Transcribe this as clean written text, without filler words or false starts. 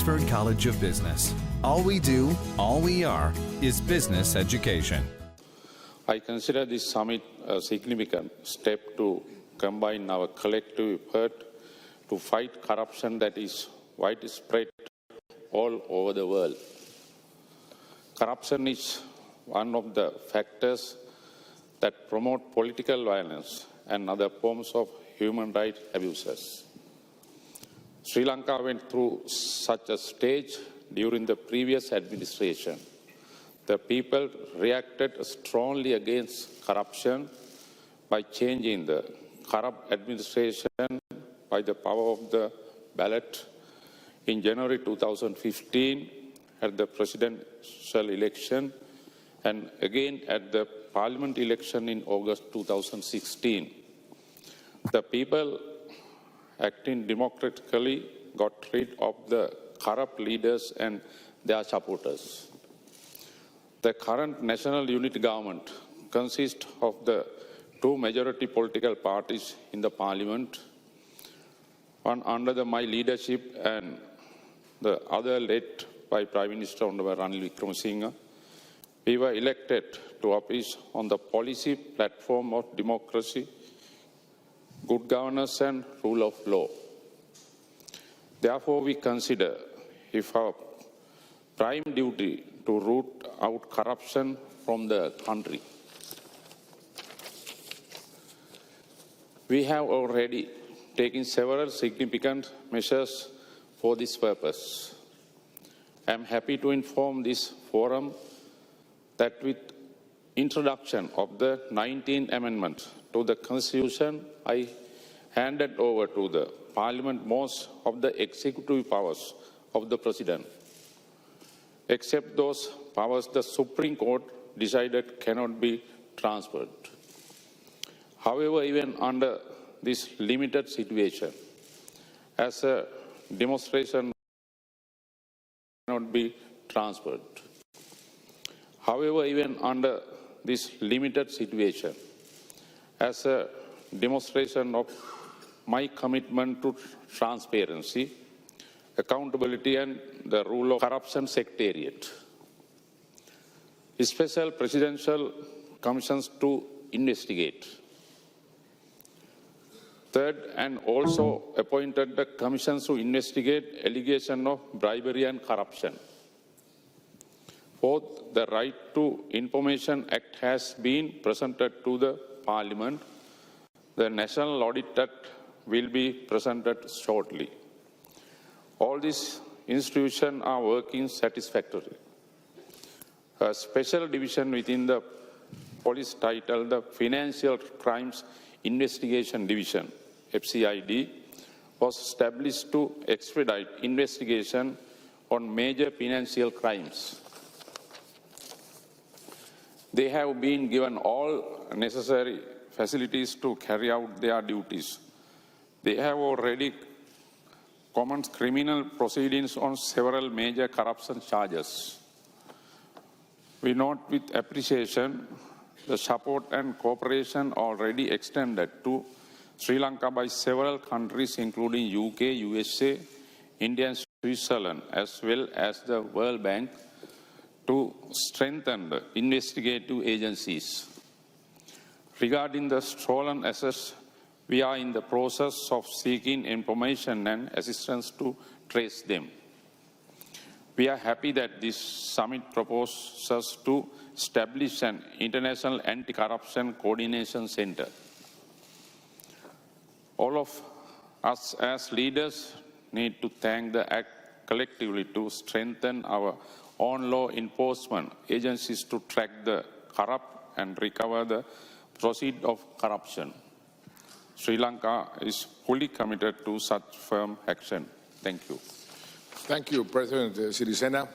Oxford College of Business. All we do, all we are, is business education. I consider this summit a significant step to combine our collective effort to fight corruption that is widespread all over the world. Corruption is one of the factors that promote political violence and other forms of human rights abuses. Sri Lanka went through such a stage during the previous administration. The people reacted strongly against corruption by changing the corrupt administration by the power of the ballot in January 2015 at the presidential election and again at the parliament election in August 2016. The people, acting democratically, got rid of the corrupt leaders and their supporters. The current National Unity Government consists of the two majority political parties in the parliament, one under my leadership and the other led by Prime Minister Honorable Ranil Wickremesinghe. We were elected to office on the policy platform of democracy, good governance and rule of law. Therefore, we consider if our prime duty to root out corruption from the country. We have already taken several significant measures for this purpose. I am happy to inform this forum that with introduction of the 19th Amendment to the Constitution, I handed over to the Parliament most of the executive powers of the President, except those powers the Supreme Court decided cannot be transferred. However, even under this limited situation, as a demonstration cannot be transferred. However, even under this limited situation, as a demonstration of my commitment to transparency, accountability and the rule of corruption secretariat, special presidential commissions to investigate. Third, and also appointed the commissions to investigate allegation of bribery and corruption. Fourth, the Right to Information Act has been presented to the Parliament. The National Audit Act will be presented shortly. All these institutions are working satisfactorily. A special division within the police titled the Financial Crimes Investigation Division, FCID, was established to expedite investigation on major financial crimes. They have been given all necessary facilities to carry out their duties. They have already commenced criminal proceedings on several major corruption charges. We note with appreciation the support and cooperation already extended to Sri Lanka by several countries including UK, USA, India and Switzerland, as well as the World Bank, to strengthen the investigative agencies. Regarding the stolen assets, we are in the process of seeking information and assistance to trace them. We are happy that this summit proposes to establish an international anti-corruption coordination center. All of us as leaders need to thank the Act collectively to strengthen our own law enforcement agencies to track the corrupt and recover the proceeds of corruption. Sri Lanka is fully committed to such firm action. Thank you. Thank you, President Sirisena.